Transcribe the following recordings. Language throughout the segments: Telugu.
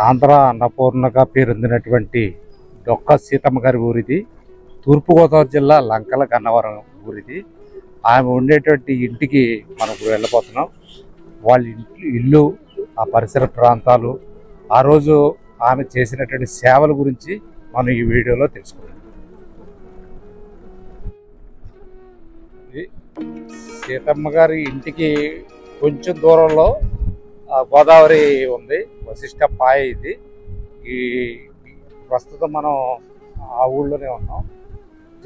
ఆంధ్ర అన్నపూర్ణగా పేరొందినటువంటి డొక్క సీతమ్మ గారి ఊరిది. తూర్పుగోదావరి జిల్లా లంకల గన్నవరం ఊరిది. ఆమె ఉండేటువంటి ఇంటికి మనం వెళ్ళబోతున్నాం. వాళ్ళ ఇల్లు, ఆ పరిసర ప్రాంతాలు, ఆ రోజు ఆమె చేసినటువంటి సేవల గురించి మనం ఈ వీడియోలో తెలుసుకుందాం. సీతమ్మ గారి ఇంటికి కొంచెం దూరంలో గోదావరి ఉంది, వశిష్ట పాయ. ఇది ఈ ప్రస్తుతం మనం ఆ ఊళ్ళోనే ఉన్నాం.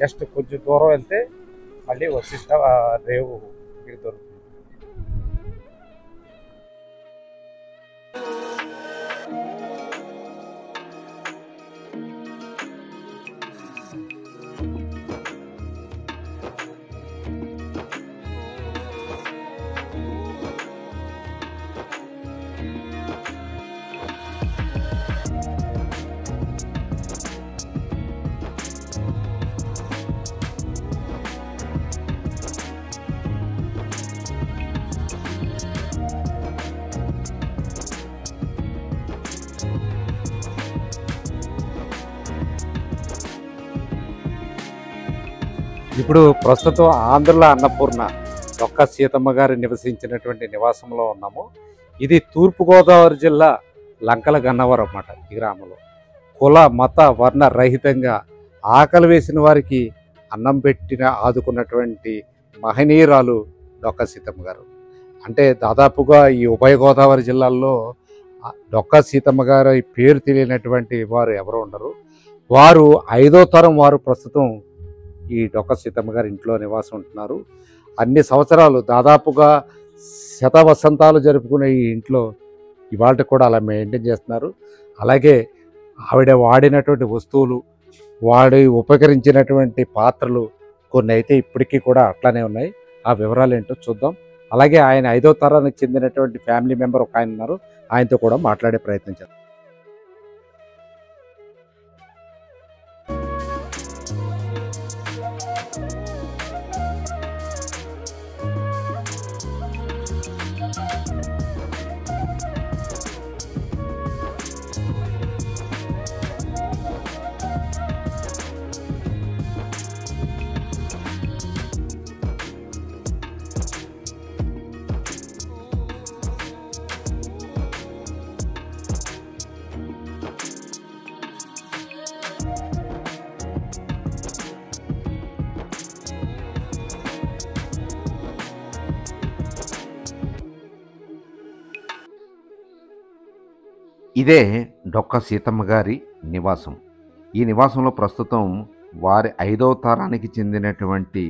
జస్ట్ కొంచెం దూరం వెళ్తే మళ్ళీ వశిష్ట రేవు మీకు దొరుకుతుంది. ఇప్పుడు ప్రస్తుతం ఆంధ్రలో అన్నపూర్ణ డొక్క సీతమ్మ గారు నివసించినటువంటి నివాసంలో ఉన్నాము. ఇది తూర్పుగోదావరి జిల్లా లంకల గన్నవరం అన్నమాట. ఈ గ్రామంలో కుల మత వర్ణ రహితంగా ఆకలి వేసిన వారికి అన్నం పెట్టిన ఆదుకున్నటువంటి మహనీయురాలు డొక్క సీతమ్మ గారు. అంటే దాదాపుగా ఈ ఉభయ గోదావరి జిల్లాల్లో డొక్క సీతమ్మ గారి పేరు తెలియనటువంటి వారు ఎవరు ఉండరు. వారు 5వ తరం వారు ప్రస్తుతం ఈ డొక్క సీతమ్మ గారి ఇంట్లో నివాసం ఉంటున్నారు. అన్ని సంవత్సరాలు దాదాపుగా వసంతాలు జరుపుకునే ఈ ఇంట్లో ఇవాళ కూడా అలా మెయింటైన్ చేస్తున్నారు. అలాగే ఆవిడ వాడినటువంటి వస్తువులు, ఉపకరించినటువంటి పాత్రలు కొన్ని అయితే ఇప్పటికీ కూడా అట్లానే ఉన్నాయి. ఆ వివరాలు ఏంటో చూద్దాం. అలాగే ఆయన 5వ తరానికి చెందినటువంటి ఫ్యామిలీ మెంబర్ ఒక ఆయన ఉన్నారు, ఆయనతో కూడా మాట్లాడే ప్రయత్నం చేద్దాం. ఇదే డొక్క సీతమ్మ గారి నివాసం. ఈ నివాసంలో ప్రస్తుతం వారి 5వ తరానికి చెందినటువంటి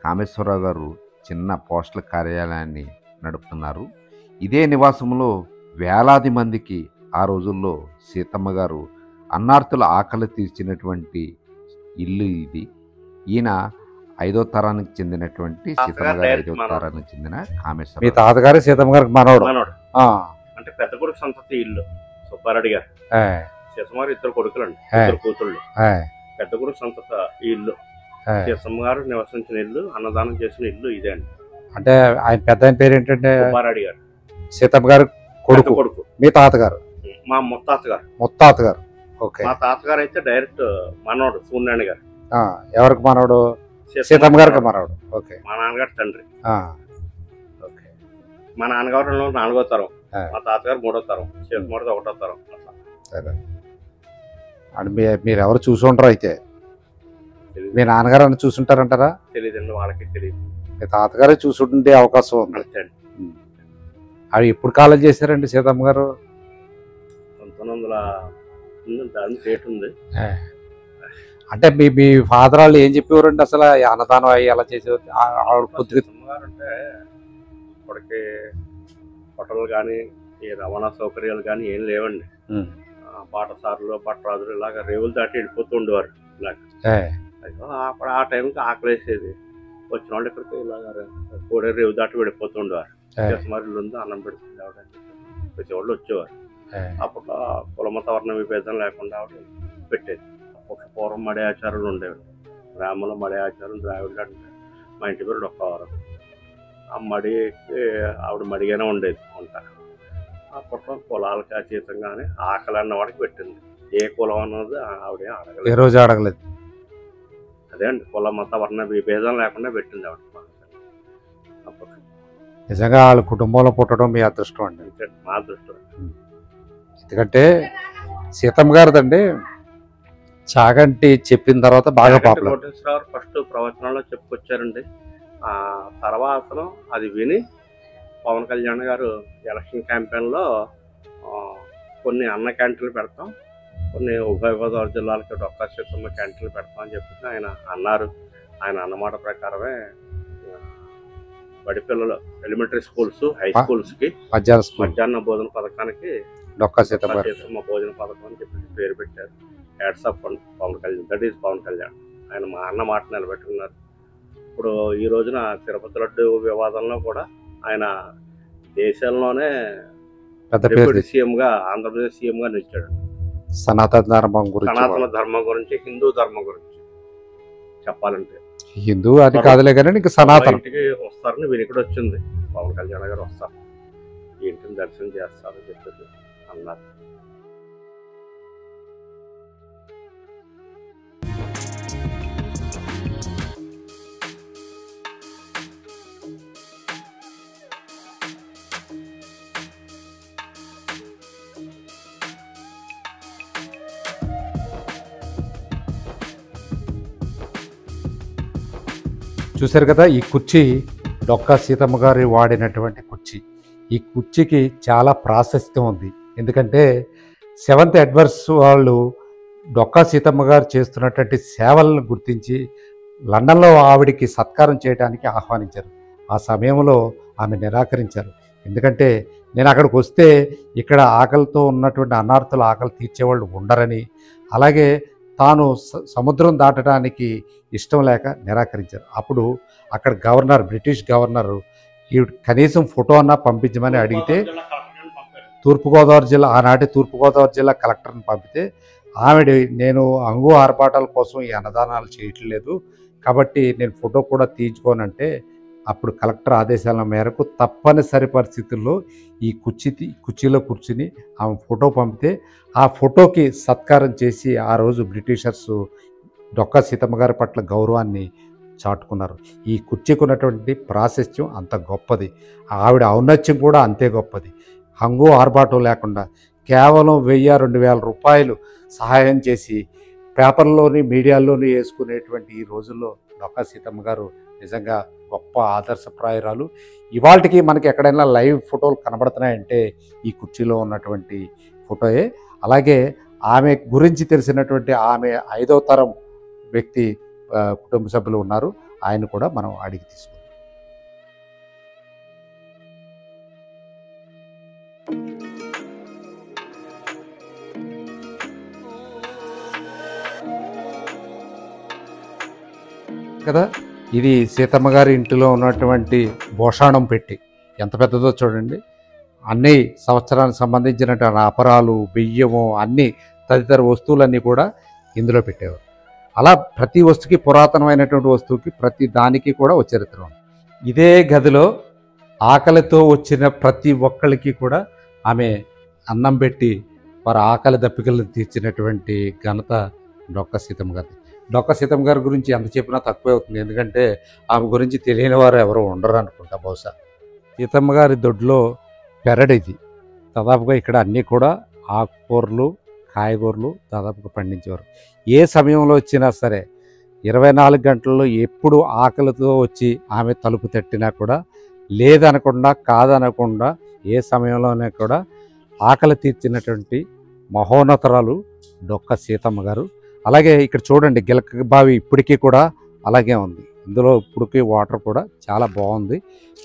కామేశ్వరరావు గారు చిన్న పోస్టల్ కార్యాలయాన్ని నడుపుతున్నారు. ఇదే నివాసంలో వేలాది మందికి ఆ రోజుల్లో సీతమ్మ గారు అన్నార్తుల ఆకలి తీర్చినటువంటి ఇల్లు ఇది. ఈయన 5వ తరానికి చెందినటువంటి సీతమ్మ గారు 5వ తరానికి చెందిన కామేశ్వరరావు. మీ తాతగారు సీతమ్మ గారికి మనవడు. అంటే పెద్ద కొడుకు సంతతి ఇల్లు సుబ్బారెడ్డి గారు. సీతమ్మ గారు 2 కొడుకులండి, 2 కూతుళ్ళు. పెద్ద కొడుకు సంతత ఈ ఇల్లు, సీతమ్మ గారు నివసించిన ఇల్లు, అన్నదానం చేసిన ఇల్లు ఇదే అండి. అంటే ఆయన పెద్ద ఆయన పేరు ఏంటంటే సుబ్బారెడ్డి గారు, సీతమ్మ గారు కొడుకు. మీ తాతగారు? మా ముత్తాత గారు. ముత్తాత గారు. ఓకే. మా తాతగారు అయితే డైరెక్ట్ మనవడు సూర్యనారాయణ గారు. ఎవరికి మనవడు? సీతమ్మ గారికి మనవడు. ఓకే. మా నాన్నగారు తండ్రి. ఓకే. మా నాన్నగారు 4వ తరం, మా తాతగారు 3వ తరం, సీతమ్మ గారు 1వ తరం. సరే. అంటే మీరు ఎవరు చూసుంటారు అయితే? మీ నాన్నగారు అని చూసుంటారంటారా? తెలియదండి, వాళ్ళకి తెలియదు. మీ తాతగారే చూసుండే అవకాశం ఉంది. అవి ఎప్పుడు కాలం చేశారండి సీతమ్మ గారు? 1900 డేట్ ఉంది. అంటే మీ ఫాదర్ వాళ్ళు ఏం చెప్పేవారండి అసలు? అన్నదానం అయ్యి ఎలా చేసేవారు? సీతమ్మ గారు అంటే ఇప్పటికి హోటల్ కానీ ఈ రవాణా సౌకర్యాలు కానీ ఏం లేవండి. బాటసారులు పట్టరాజులు ఇలాగ రేవులు దాటి వెళ్ళిపోతూ ఉండేవారు. ఇలాగ అప్పుడు ఆ టైంకి ఆకలేసేది, వచ్చిన వాళ్ళు ఇక్కడికి ఇలాగ కోడే రేవు దాటి వెళ్ళిపోతూ ఉండేవారు. చేసమారిలు ఉంది, అన్నం పెడుతుంది ఆవిడ, ప్రతి వాళ్ళు వచ్చేవారు. అప్పట్లో కులమత వర్ణ విభేదం లేకుండా ఆవిడ పెట్టేది. అప్పట్లో పూర్వం మడే ఆచారాలు ఉండేవి. గ్రామంలో మడే ఆచారం ద్రావిడ అంటే మా ఇంటి పేరు డొక్కవరం. ఆ మడికి ఆవిడ మడిగానే ఉండేది వంట. అప్పట్లో కులాలకి అతీతంగానే ఆకలి అన్న వాడికి పెట్టింది. ఏ కులం అన్నది ఆవిడ ఏ అడగలేదు. రోజు అడగలేదు. అదే అండి, కుల మత వర్ణ విభేదం లేకుండా పెట్టింది ఆవిడ అప్పట్లో. నిజంగా వాళ్ళ కుటుంబంలో పుట్టడం మీ అదృష్టం అండి. అంతే మా దృష్టిలో. ఎందుకంటే సీతమ్మ గారిదండి చాగంటి చెప్పిన తర్వాత బాగా పాపులర్. కోటేశ్వరరావు ఫస్ట్ ప్రవచనంలో చెప్పుకొచ్చారండి. ఆ తర్వాతను అది విని పవన్ కళ్యాణ్ గారు ఎలక్షన్ క్యాంపెయిన్లో కొన్ని అన్న క్యాంటీన్లు పెడతాం, కొన్ని ఉభయ గోదావరి జిల్లాలకి డొక్కా సీతమ్మ క్యాంటీన్లు పెడతాం అని చెప్పి ఆయన అన్నారు. ఆయన అన్నమాట ప్రకారమే బడి పిల్లలు ఎలిమెంటరీ స్కూల్స్, హై స్కూల్స్కి మధ్యాహ్న భోజన పథకానికి డొక్కా సీతమ్మ భోజన పథకం అని చెప్పి పేరు పెట్టారు. Hats off Pawan Kalyan, that is Pawan Kalyan. ఆయన మా అన్న మాట నిలబెట్టుకున్నారు. ఇప్పుడు ఈ రోజున తిరుపతి లడ్డు వివాదంలో కూడా ఆయన దేశంలోనే డిప్యూటీ సీఎంగా, ఆంధ్రప్రదేశ్ సీఎంగా నిలిచాడు. సనాతన ధర్మం గురించి, హిందూ ధర్మం గురించి చెప్పాలంటే. హిందూ అది కాదులే కానీ నీకు సనాతన ఇంటికి వస్తారని వినికిడి వచ్చింది. పవన్ కళ్యాణ్ గారు వస్తారు, ఇంటిని దర్శనం చేస్తారని చెప్పేసి అన్నారు. చూశారు కదా, ఈ కుర్చీ డొక్కా సీతమ్మ గారు వాడినటువంటి కుర్చీ. ఈ కుర్చీకి చాలా ప్రాశస్త్యం ఉంది. ఎందుకంటే 7th ఎడ్వర్డ్స్ వాళ్ళు డొక్కా సీతమ్మ గారు చేస్తున్నటువంటి సేవలను గుర్తించి లండన్లో ఆవిడికి సత్కారం చేయడానికి ఆహ్వానించారు. ఆ సమయంలో ఆమె నిరాకరించారు. ఎందుకంటే నేను అక్కడికి వస్తే ఇక్కడ ఆకలితో ఉన్నటువంటి అన్నార్థుల ఆకలి తీర్చేవాళ్ళు ఉండరని, అలాగే తాను సముద్రం దాటడానికి ఇష్టం లేక నిరాకరించారు. అప్పుడు అక్కడ గవర్నర్, బ్రిటిష్ గవర్నరు ఈ కనీసం ఫోటో అన్నా పంపించమని అడిగితే తూర్పుగోదావరి జిల్లా, ఆనాటి తూర్పుగోదావరి జిల్లా కలెక్టర్ని పంపితే ఆవిడ నేను అంగు ఆర్భాటాల కోసం ఈ అన్నదానాలు చేయట్లేదు కాబట్టి నేను ఫోటో కూడా తీయించుకోనంటే అప్పుడు కలెక్టర్ ఆదేశాల మేరకు తప్పనిసరి పరిస్థితుల్లో ఈ కుర్చీలో కూర్చుని ఆమె ఫోటో పంపితే ఆ ఫోటోకి సత్కారం చేసి ఆ రోజు బ్రిటిషర్స్ డొక్కా సీతమ్మ గారి పట్ల గౌరవాన్ని చాటుకున్నారు. ఈ కుర్చీకి ఉన్నటువంటి ప్రాశస్త్యం అంత గొప్పది, ఆవిడ ఔన్నత్యం కూడా అంతే గొప్పది. హంగు ఆర్భాటం లేకుండా కేవలం 1000-2000 రూపాయలు సహాయం చేసి పేపర్లోని మీడియాల్లోని వేసుకునేటువంటి ఈ రోజుల్లో డొక్కా సీతమ్మ గారు నిజంగా గొప్ప ఆదర్శప్రాయురాలు. ఇవాళకి మనకి ఎక్కడైనా లైవ్ ఫోటోలు కనబడుతున్నాయంటే ఈ కుర్చీలో ఉన్నటువంటి ఫోటోయే. అలాగే ఆమె గురించి తెలిసినటువంటి ఆమె 5వ తరం వ్యక్తి కుటుంబ సభ్యులు ఉన్నారు, ఆయన కూడా మనం అడిగి తీసుకుందాం. కదా, ఇది సీతమ్మ గారి ఇంటిలో ఉన్నటువంటి భోషాణం పెట్టి ఎంత పెద్దదో చూడండి. అన్ని సంవత్సరానికి సంబంధించినటువంటి అపరాలు, బియ్యము, అన్ని తదితర వస్తువులన్నీ కూడా ఇందులో పెట్టేవారు. అలా ప్రతి వస్తువుకి, పురాతనమైనటువంటి వస్తువుకి ప్రతి దానికి కూడా ఒక చరిత్ర ఉంది. ఇదే గదిలో ఆకలితో వచ్చిన ప్రతి ఒక్కరికి కూడా ఆమె అన్నం పెట్టి వారి ఆకలి దప్పికలను తీర్చినటువంటి ఘనత డొక్కా సీతమ్మ గారి. డొక్కా సీతమ్మ గారి గురించి ఎంత చెప్పినా తక్కువే అవుతుంది, ఎందుకంటే ఆమె గురించి తెలియని వారు ఎవరు ఉండరు అనుకుంటా బహుశా. సీతమ్మ గారి దొడ్లో పెరడు ఇది. దాదాపుగా ఇక్కడ అన్నీ కూడా ఆకుకూరలు, కాయగూరలు దాదాపుగా పండించేవారు. ఏ సమయంలో వచ్చినా సరే 24 గంటల్లో ఎప్పుడు ఆకలితో వచ్చి ఆమె తలుపు తట్టినా కూడా లేదనకుండా, కాదనకుండా ఏ సమయంలోనే కూడా ఆకలి తీర్చినటువంటి మహోన్నతరాలు డొక్కా సీతమ్మ గారు. అలాగే ఇక్కడ చూడండి, గిలక బావి ఇప్పటికీ కూడా అలాగే ఉంది. ఇందులో ఇప్పటికీ వాటర్ కూడా చాలా బాగుంది.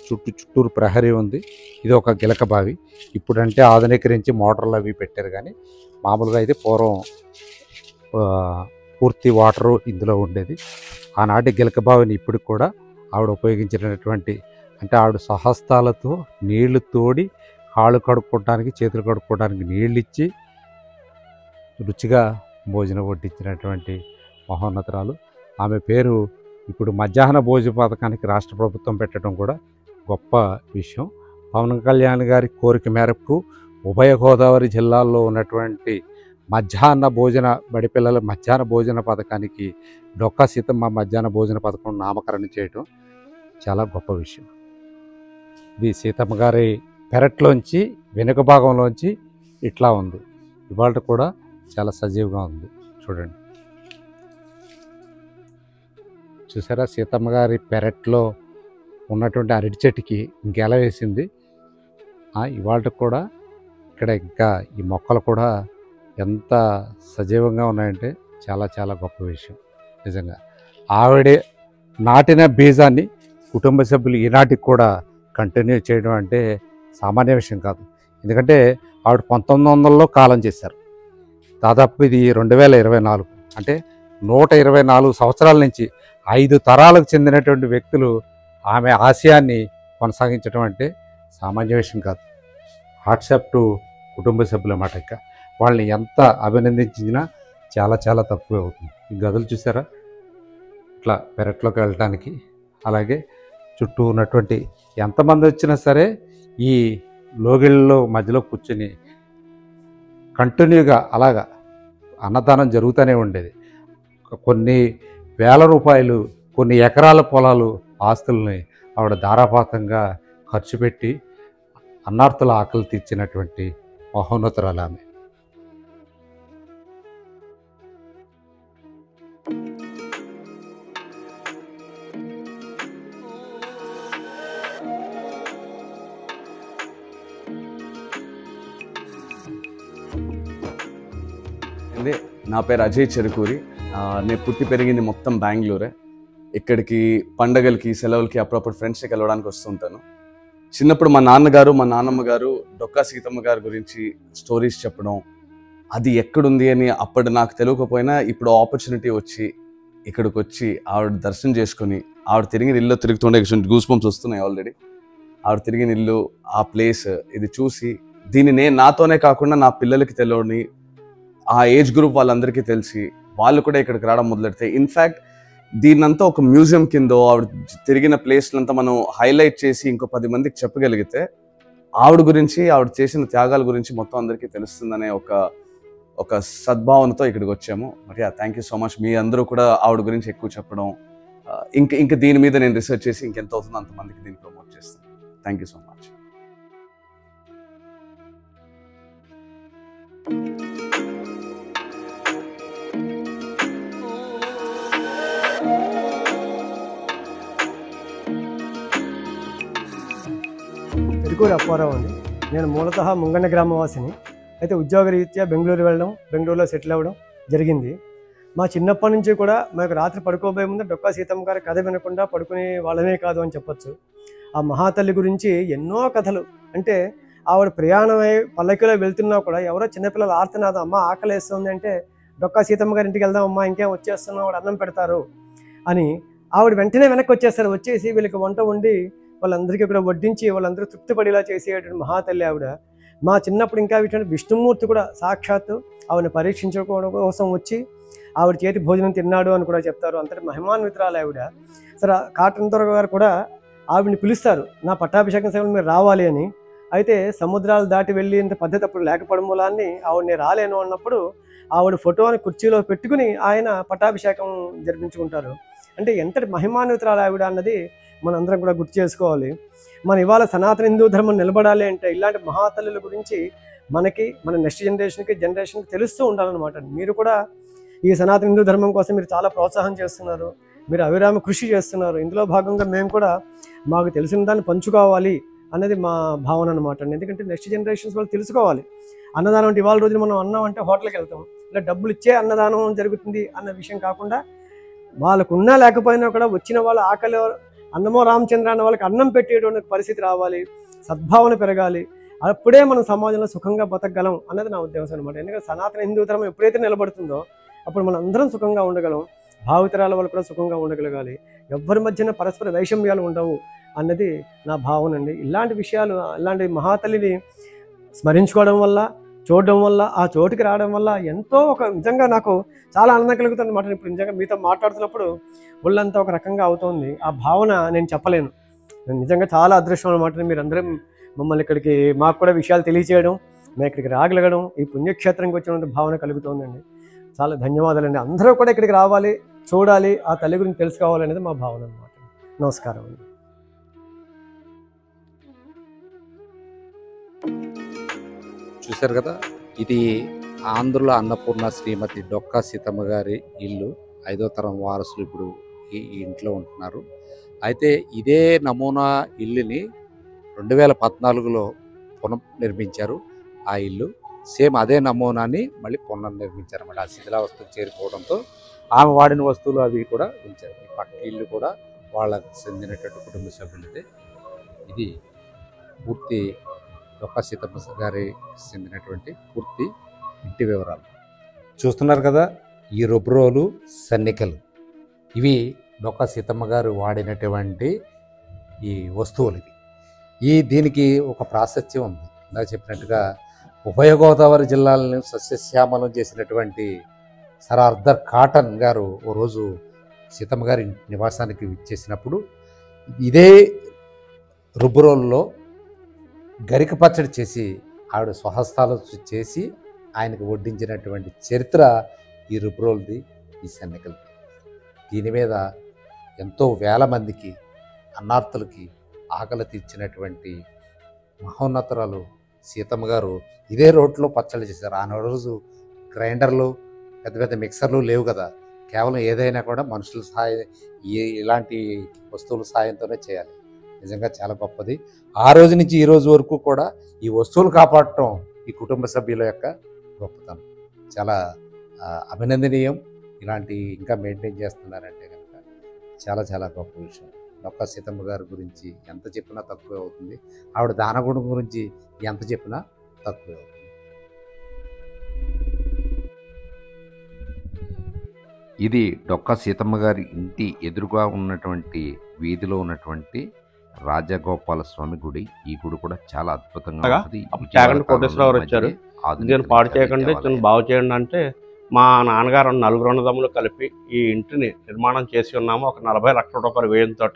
చుట్టూరు ప్రహరీ ఉంది. ఇది ఒక గిలక బావి. ఇప్పుడంటే ఆధునీకరించి మోటార్లు అవి పెట్టారు, కానీ మామూలుగా అయితే పూర్వం పూర్తి వాటరు ఇందులో ఉండేది. ఆనాటి గిలక బావిని ఇప్పటికి కూడా ఆవిడ ఉపయోగించినటువంటి, అంటే ఆవిడ సహస్తాలతో నీళ్లు తోడి కాళ్ళు కడుక్కోవడానికి, చేతులు కడుక్కోవడానికి నీళ్ళు ఇచ్చి రుచిగా భోజనం వడ్డించినటువంటి మహోన్నతరాలు. ఆమె పేరు ఇప్పుడు మధ్యాహ్న భోజన పథకానికి రాష్ట్ర ప్రభుత్వం పెట్టడం కూడా గొప్ప విషయం. పవన్ కళ్యాణ్ గారి కోరిక మేరకు ఉభయ గోదావరి జిల్లాల్లో ఉన్నటువంటి మధ్యాహ్న భోజన బడి పిల్లల మధ్యాహ్న భోజన పథకానికి డొక్కా సీతమ్మ మధ్యాహ్న భోజన పథకం నామకరణం చేయడం చాలా గొప్ప విషయం. ఇది సీతమ్మ గారి పెరట్లోంచి వెనుక భాగంలోంచి ఇట్లా ఉంది. ఇవాళ కూడా చాలా సజీవంగా ఉంది. చూడండి, చూసారా సీతమ్మ గారి పెరట్లో ఉన్నటువంటి అరటి చెట్టుకి గెల వేసింది. ఇవాళ కూడా ఇక్కడ ఇంకా ఈ మొక్కలు కూడా ఎంత సజీవంగా ఉన్నాయంటే చాలా చాలా గొప్ప విషయం. నిజంగా ఆవిడే నాటిన బీజాన్ని కుటుంబ సభ్యులు ఈనాటికి కూడా కంటిన్యూ చేయడం అంటే సామాన్య విషయం కాదు. ఎందుకంటే ఆవిడ 1900లో కాలం చేశారు. దాదాపు ఇది 2024 అంటే 124 సంవత్సరాల నుంచి 5 తరాలకు చెందినటువంటి వ్యక్తులు ఆమె ఆశయాన్ని కొనసాగించడం అంటే సామాన్య విషయం కాదు. వాట్సాప్ టు కుటుంబ సభ్యుల మాట ఇక వాళ్ళని ఎంత అభినందించినా చాలా చాలా తక్కువే అవుతుంది. ఈ గదులు చూసారా, ఇట్లా పెరట్లోకి వెళ్ళటానికి, అలాగే చుట్టూ ఉన్నటువంటి ఎంతమంది వచ్చినా సరే ఈ లోగిళ్ళలో మధ్యలో కూర్చొని కంటిన్యూగా అలాగా అన్నదానం జరుగుతూనే ఉండేది. కొన్ని వేల రూపాయలు, కొన్ని ఎకరాల పొలాలు, ఆస్తుల్ని ఆవిడ ధారాపాతంగా ఖర్చు పెట్టి అన్నార్తుల ఆకలి తీర్చినటువంటి మహోన్నతురాలు ఆమె. నా పేరు అజయ్ చెరుకూరి. నేను పుట్టి పెరిగింది మొత్తం బెంగళూరే. ఇక్కడికి పండగలకి, సెలవులకి అప్పుడప్పుడు ఫ్రెండ్స్ని కలవడానికి వస్తుంటాను. చిన్నప్పుడు మా నాన్నగారు, మా నాన్నమ్మ గారు డొక్కా సీతమ్మ గారి గురించి స్టోరీస్ చెప్పడం, అది ఎక్కడుంది అని అప్పుడు నాకు తెలియకపోయినా ఇప్పుడు ఆపర్చునిటీ వచ్చి ఇక్కడికి వచ్చి ఆవిడ దర్శనం చేసుకొని, ఆవిడ తిరిగిన ఇల్లు తిరుగుతుండే గూస్ బంప్స్ వస్తున్నాయి ఆల్రెడీ. ఆవిడ తిరిగిన ఇల్లు, ఆ ప్లేస్ ఇది చూసి దీన్ని నేను నాతోనే కాకుండా నా పిల్లలకి తెలియని ఆ ఏజ్ గ్రూప్ వాళ్ళందరికీ తెలిసి వాళ్ళు కూడా ఇక్కడికి రావడం మొదలెడితే, ఇన్ఫ్యాక్ట్ దీన్నంతా ఒక మ్యూజియం కింద ఆవిడ తిరిగిన ప్లేస్లంతా మనం హైలైట్ చేసి ఇంకో 10 మందికి చెప్పగలిగితే ఆవిడ గురించి, ఆవిడ చేసిన త్యాగాల గురించి మొత్తం అందరికీ తెలుస్తుందనే ఒక సద్భావనతో ఇక్కడికి వచ్చాము. మరి థ్యాంక్ యూ సో మచ్. మీ అందరూ కూడా ఆవిడ గురించి ఎక్కువ చెప్పడం, ఇంకా దీని మీద నేను రీసెర్చ్ చేసి ఇంకెంత అవుతుందో అంతమందికి దీన్ని ప్రమోట్ చేస్తాను. Thank you so much. Cherukuri Apparao అండి. నేను మూలతః ముంగన్న గ్రామవాసిని. అయితే ఉద్యోగరీత్యా బెంగళూరు వెళ్ళడం, బెంగళూరులో సెటిల్ అవ్వడం జరిగింది. మా చిన్నప్పటి నుంచి కూడా మాకు రాత్రి పడుకోబోయే ముందు డొక్కా సీతమ్మ గారి కథ వినకుండా పడుకునే వాళ్ళమే కాదు అని చెప్పొచ్చు. ఆ మహాతల్లి గురించి ఎన్నో కథలు, అంటే ఆవిడ ప్రయాణమై పల్లకిలో వెళ్తున్నా కూడా ఎవరో చిన్నపిల్లలు ఆర్తనాదం, అమ్మ ఆకలేస్తుంది అంటే డొక్కా సీతమ్మ గారి ఇంటికి వెళ్దాం అమ్మా, ఇంకేం వచ్చేస్తున్నాం, ఆవిడ అన్నం పెడతారు అని ఆవిడ వెంటనే వెనక్కి వచ్చేస్తారు. వచ్చేసి వీళ్ళకి వంట వండి వాళ్ళందరికీ కూడా వడ్డించి వాళ్ళందరూ తృప్తి పడేలా చేసేటువంటి మహాతల్లి ఆవిడ. మా చిన్నప్పుడు ఇంకా విష్ణుమూర్తి కూడా సాక్షాత్తు ఆవిడని పరీక్షించుకోవడం కోసం వచ్చి ఆవిడ చేతి భోజనం తిన్నాడు అని కూడా చెప్తారు. అంతటి మహిమాన్వితురాలు ఆవిడ. సరే, కాటన్ దొర గారు కూడా ఆవిడని పిలుస్తారు, నా పట్టాభిషేకం సేవలు మీరు రావాలి అని. అయితే సముద్రాలు దాటి వెళ్ళేంత పద్ధతి అప్పుడు లేకపోవడం మూలాన్ని ఆవిడని రాలేను అన్నప్పుడు ఆవిడ ఫోటోని కుర్చీలో పెట్టుకుని ఆయన పట్టాభిషేకం జరిపించుకుంటారు. అంటే ఎంతటి మహిమాన్వితురాలు ఆవిడ అన్నది మనందరం కూడా గుర్తు చేసుకోవాలి. మన ఇవాళ సనాతన హిందూ ధర్మం నిలబడాలి అంటే ఇలాంటి మహాతల్లుల గురించి మన నెక్స్ట్ జనరేషన్కి తెలుస్తూ ఉండాలన్నమాట. మీరు కూడా ఈ సనాతన హిందూ ధర్మం కోసం మీరు చాలా ప్రోత్సాహం చేస్తున్నారు, మీరు అవిరామ కృషి చేస్తున్నారు. ఇందులో భాగంగా మేము కూడా మాకు తెలిసిన దాన్ని పంచుకోవాలి అన్నది మా భావన అనమాట. ఎందుకంటే నెక్స్ట్ జనరేషన్స్ వాళ్ళు తెలుసుకోవాలి. అన్నదానం అంటే ఇవాళ రోజున మనం అన్నం అంటే హోటల్కి వెళ్తాం, ఇలా డబ్బులు ఇచ్చే అన్నదానం జరుగుతుంది అన్న విషయం కాకుండా వాళ్ళకున్నా లేకపోయినా కూడా వచ్చిన వాళ్ళ ఆకలి అన్నమో రామచంద్ర అన్న వాళ్ళకి అన్నం పెట్టేటువంటి పరిస్థితి రావాలి, సద్భావన పెరగాలి. అప్పుడే మనం సమాజంలో సుఖంగా బతకగలం అన్నది నా ఉద్దేశం అనమాట. ఎందుకంటే సనాతన హిందూ ధర్మం ఎప్పుడైతే నిలబడుతుందో అప్పుడు మనం అందరం సుఖంగా ఉండగలం, భావితరాల వాళ్ళు కూడా సుఖంగా ఉండగలగాలి, ఎవ్వరి మధ్యన పరస్పర వైషమ్యాలు ఉండవు అన్నది నా భావన అండి. ఇలాంటి విషయాలు, ఇలాంటి మహాతల్లిని స్మరించుకోవడం వల్ల, చూడడం వల్ల, ఆ చోటుకి రావడం వల్ల ఎంతో నిజంగా నాకు చాలా ఆనందం కలుగుతుంది అన్నమాట. ఇప్పుడు నిజంగా మీతో మాట్లాడుతున్నప్పుడు ఒళ్ళంతా ఒక రకంగా అవుతుంది. ఆ భావన నేను చెప్పలేను. నిజంగా చాలా అదృష్టం అనమాట. మీరందరూ మమ్మల్ని ఇక్కడికి మాకు కూడా విషయాలు తెలియజేయడం, మేము ఇక్కడికి రాగలగడం, ఈ పుణ్యక్షేత్రంకి వచ్చినంత భావన కలుగుతోందండి. చాలా ధన్యవాదాలండి. అందరూ కూడా ఇక్కడికి రావాలి, చూడాలి, ఆ తల్లి గురించి తెలుసుకోవాలనేది మా భావన అన్నమాట. నమస్కారం అండి. చూశారు కదా, ఇది ఆంధ్రుల అన్నపూర్ణ శ్రీమతి డొక్కా సీతమ్మ గారి ఇల్లు. 5వ తరం వారసులు ఇప్పుడు ఈ ఇంట్లో ఉంటున్నారు. అయితే ఇదే నమూనా ఇల్లుని 2014లో పునర్నిర్మించారు. ఆ ఇల్లు సేమ్ అదే నమూనాని మళ్ళీ పునర్నిర్మించారు అన్నమాట. ఆ శిథిలావస్థకు చేరిపోవడంతో ఆమె వాడిన వస్తువులు అవి కూడా ఉంచారు. ఈ పక్క ఇల్లు కూడా వాళ్ళకు చెందినటువంటి కుటుంబ సభ్యులదే. ఇది పూర్తి డొక్కా సీతమ్మ గారి చెందినటువంటి పూర్తి ఇంటి వివరాలు చూస్తున్నారు కదా. ఈ రొబ్రోలు, సన్నికలు ఇవి డొక్కా సీతమ్మ గారు వాడినటువంటి ఈ వస్తువులు. దీనికి ఒక ప్రాశస్త్యం ఉంది. ఇందాక చెప్పినట్టుగా ఉభయ గోదావరి జిల్లాలను సస్యశ్యామలం చేసినటువంటి సర్ ఆర్థర్ కాటన్ గారు ఓ రోజు సీతమ్మ గారి నివాసానికి విచ్చేసినప్పుడు ఇదే రుబ్బురోల్లో గరిక పచ్చడి చేసి ఆవిడ స్వహస్తాలు చేసి ఆయనకు వడ్డించినటువంటి చరిత్ర ఈ రుబ్బురోల్ది, ఈ సన్నికలది. దీని మీద ఎంతో వేల మందికి అన్నార్థులకి ఆకలి తీర్చినటువంటి మహోన్నతురాలు సీతమ్మ గారు ఇదే రోట్లో పచ్చళ్ళు చేశారు. ఆ రోజు గ్రైండర్లు, పెద్ద పెద్ద మిక్సర్లు లేవు కదా. కేవలం ఏదైనా కూడా మనుషుల సహాయం, ఇలాంటి వస్తువుల సహాయంతోనే చేయాలి. నిజంగా చాలా గొప్పది. ఆ రోజు నుంచి ఈ రోజు వరకు కూడా ఈ వస్తువులు కాపాడటం ఈ కుటుంబ సభ్యుల యొక్క గొప్పతనం. చాలా అభినందనీయం. ఇలాంటి ఇంకా మెయింటైన్ చేస్తున్నారంటే కనుక చాలా చాలా గొప్ప విషయం. డొక్కా సీతమ్మ గారి గురించి ఎంత చెప్పినా తక్కువే అవుతుంది. ఆవిడ దానగుణం గురించి ఎంత చెప్పినా తక్కువే అవుతుంది. ఇది డొక్కా సీతమ్మ గారి ఇంటి ఎదురుగా ఉన్నటువంటి వీధిలో ఉన్నటువంటి రాజగోపాల స్వామి గుడి. ఈ గుడి కూడా చాలా అద్భుతంగా ఉంటుంది. చాగంటి కోటేశ్వరరావు వచ్చారు, దీన్ని పాడు చేయకండి, దీన్ని బాగు చేయండి అంటే మా నాన్నగారు 4 అన్నదమ్ములు కలిపి ఈ ఇంటిని నిర్మాణం చేసి ఉన్నాము. ఒక 40 లక్షల రూపాయల వ్యయంతో.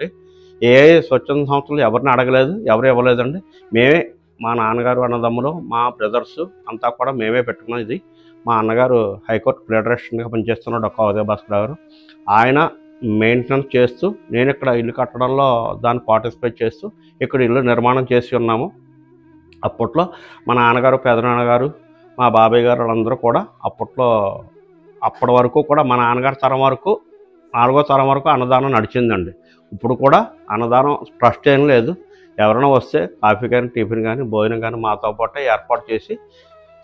ఏ స్వచ్ఛంద సంస్థలు ఎవరిని అడగలేదు, ఎవరు ఇవ్వలేదండి. మేమే, మా నాన్నగారు అన్నదమ్ములు, మా బ్రదర్స్ అంతా కూడా మేమే పెట్టుకున్నాం. ఇది మా అన్నగారు హైకోర్టు ఫెడరేషన్గా పనిచేస్తున్న డొక్కా ఉదయ భాస్కర్ గారు. ఆయన మెయింటెనెన్స్ చేస్తూ, నేను ఇక్కడ ఇల్లు కట్టడంలో దాన్ని పార్టిసిపేట్ చేస్తూ ఇక్కడ ఇల్లు నిర్మాణం చేసి ఉన్నాము. అప్పట్లో మా నాన్నగారు, పెదనాన్నగారు, మా బాబాయ్ గారు వాళ్ళందరూ కూడా అప్పటి వరకు కూడా మా నాన్నగారి తరం వరకు 4వ తరం వరకు అన్నదానం నడిచిందండి. ఇప్పుడు కూడా అన్నదానం ట్రస్ట్ ఏం లేదు. ఎవరైనా వస్తే కాఫీ కానీ, టిఫిన్ కానీ, భోజనం కానీ మాతో పాటు ఏర్పాటు చేసి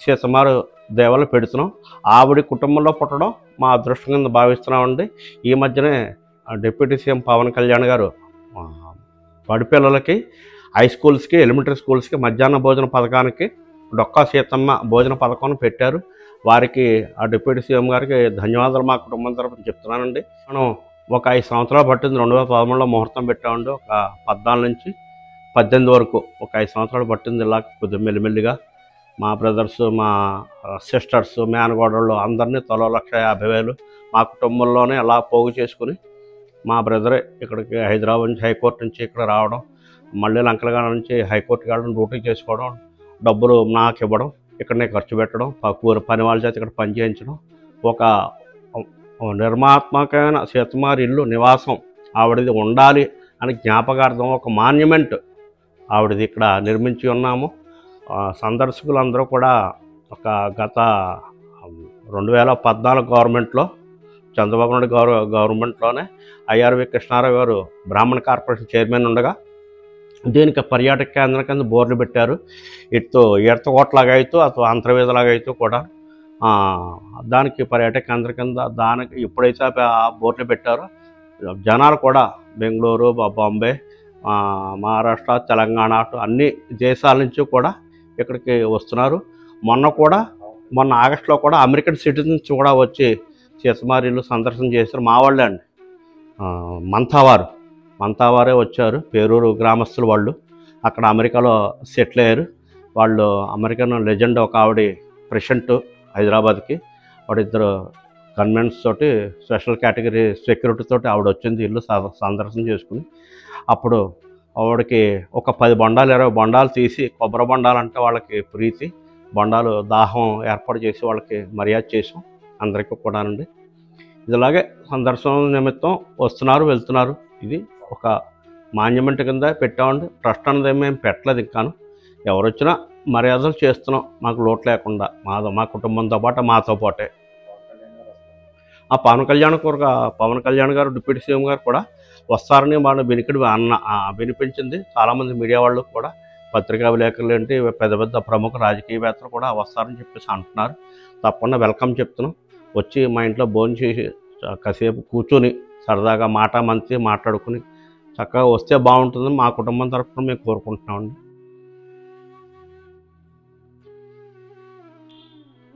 సీతమ్మారు దేవాలు పెడుతున్నాం. ఆవిడ కుటుంబంలో పుట్టడం మా అదృష్టం కింద భావిస్తున్నామండి. ఈ మధ్యనే డిప్యూటీ సీఎం పవన్ కళ్యాణ్ గారు బడి పిల్లలకి, హై స్కూల్స్కి, ఎలిమెంటరీ స్కూల్స్కి మధ్యాహ్న భోజన పథకానికి డొక్కా సీతమ్మ భోజన పథకం పెట్టారు. వారికి, ఆ డిప్యూటీ సీఎం గారికి ధన్యవాదాలు మా కుటుంబం తరఫున చెప్తున్నానండి. మనం ఒక 5 సంవత్సరాలు పట్టింది. 2013లో ముహూర్తం పెట్టామండి. ఒక 14 నుంచి 18 వరకు ఒక 5 సంవత్సరాలు పట్టింది. ఇలా కొద్దిగా మెల్లిమెల్లిగా మా బ్రదర్స్, మా సిస్టర్స్, మేనగోడళ్ళు అందరినీ తలో 1,50,000 మా కుటుంబంలోనే అలా పోగు చేసుకుని మా బ్రదరే ఇక్కడికి హైదరాబాద్ నుంచి, హైకోర్టు నుంచి ఇక్కడ రావడం, మళ్ళీ లంకలగాడ నుంచి హైకోర్టుకి వెళ్ళడం, డ్యూటీ చేసుకోవడం, డబ్బులు నాకు ఇవ్వడం, ఇక్కడనే ఖర్చు పెట్టడం, పని వాళ్ళ చేత ఇక్కడ పని చేయించడం. ఒక నిర్మాత్మకమైన సీతమ్మారి ఇల్లు నివాసం ఆవిడది ఉండాలి అని జ్ఞాపకార్థం ఒక మాన్యుమెంట్ ఆవిడది ఇక్కడ నిర్మించి ఉన్నాము. సందర్శకులందరూ కూడా గత 2014 గవర్నమెంట్లో, చంద్రబాబు నాయుడు గవర్నమెంట్లోనే ఐఆర్వి కృష్ణారావు గారు బ్రాహ్మణ కార్పొరేషన్ చైర్మన్ ఉండగా దీనికి పర్యాటక కేంద్రం కింద బోర్డులు పెట్టారు. ఇటు ఈతకోటలాగైతూ అటు అంతర్వేదలాగైతూ కూడా దానికి పర్యాటక కేంద్రం కింద దానికి ఎప్పుడైతే ఆ బోర్డులు పెట్టారో జనాలు కూడా బెంగళూరు, బాంబే, మహారాష్ట్ర, తెలంగాణ అటు అన్ని దేశాల నుంచి కూడా ఇక్కడికి వస్తున్నారు. మొన్న ఆగస్టులో కూడా అమెరికన్ సిటిజన్స్ కూడా వచ్చి సీతమ్మారి ఇల్లు సందర్శన చేశారు. మా వాళ్ళే అండి, మంతావారే వచ్చారు. పేరూరు గ్రామస్తులు వాళ్ళు. అక్కడ అమెరికాలో సెటిల్ అయ్యారు. వాళ్ళు అమెరికన్ లెజెండ్ ఒక ఆవిడ ప్రెసిడెంట్ హైదరాబాద్కి, వాడిద్దరు గన్మెన్స్ తోటి, స్పెషల్ కేటగిరీ సెక్యూరిటీ తోటి ఆవిడ వచ్చింది ఇల్లు సందర్శన చేసుకుని. అప్పుడు ఆవిడకి ఒక 10 బొండాలు 20 బొండాలు తీసి, కొబ్బరి బొండాలు అంటే వాళ్ళకి ప్రీతి, బొండాలు దాహం ఏర్పాటు చేసి వాళ్ళకి మర్యాద చేసాం అందరికీ కూడానండి. ఇదిలాగే సందర్శన నిమిత్తం వస్తున్నారు వెళ్తున్నారు. ఇది ఒక మాన్యుమెంట్ కింద పెట్టామండి. ట్రస్ట్ అనేది మేము పెట్టలేదు ఇంకాను. ఎవరు వచ్చినా మర్యాదలు చేస్తున్నాం మాకు లోటు లేకుండా, మా కుటుంబంతో పాటు మాతో పాటే. ఆ పవన్ కళ్యాణ్ గారు డిప్యూటీ సీఎం గారు కూడా వస్తారని మన వినిపించింది. చాలామంది మీడియా వాళ్ళు కూడా, పత్రికా విలేకరులు ఏంటి, పెద్ద పెద్ద ప్రముఖ రాజకీయవేత్తలు కూడా వస్తారని చెప్పేసి అంటున్నారు. తప్పకుండా వెల్కమ్ చెప్తున్నాం. వచ్చి మా ఇంట్లో భోజనం చేసి కాసేపు కూర్చొని సరదాగా మంచి మాట్లాడుకుని చక్కగా వస్తే బాగుంటుందని మా కుటుంబం తరఫున మేము కోరుకుంటున్నామండి.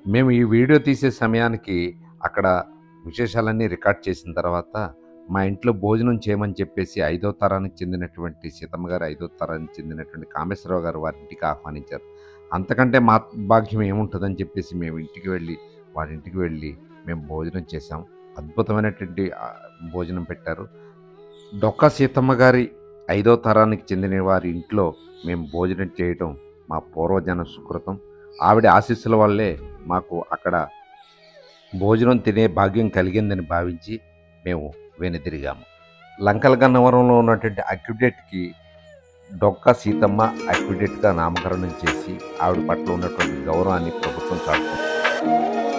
మేము ఈ వీడియో తీసే సమయానికి అక్కడ విశేషాలన్నీ రికార్డ్ చేసిన తర్వాత మా ఇంట్లో భోజనం చేయమని చెప్పేసి 5వ తరానికి చెందినటువంటి సీతమ్మ గారు, 5వ తరానికి చెందినటువంటి కామేశ్వరరావు గారు వారి ఇంటికి ఆహ్వానించారు. అంతకంటే మా భాగ్యం ఏముంటుందని చెప్పేసి మేము వారి ఇంటికి వెళ్ళి మేము భోజనం చేసాం. అద్భుతమైనటువంటి భోజనం పెట్టారు. డొక్కా సీతమ్మ గారి 5వ తరానికి చెందిన వారి ఇంట్లో మేము భోజనం చేయటం మా పూర్వజన సుకృతం. ఆవిడ ఆశీస్సుల వల్లే మాకు అక్కడ భోజనం తినే భాగ్యం కలిగిందని భావించి మేము వెనుదిరిగాము. లంకల గన్నవరంలో ఉన్నటువంటి అక్విడేట్కి డొక్కా సీతమ్మ అక్విడేట్గా నామకరణం చేసి ఆవిడ పట్ల ఉన్నటువంటి గౌరవాన్ని ప్రభుత్వం చాటుకుంది.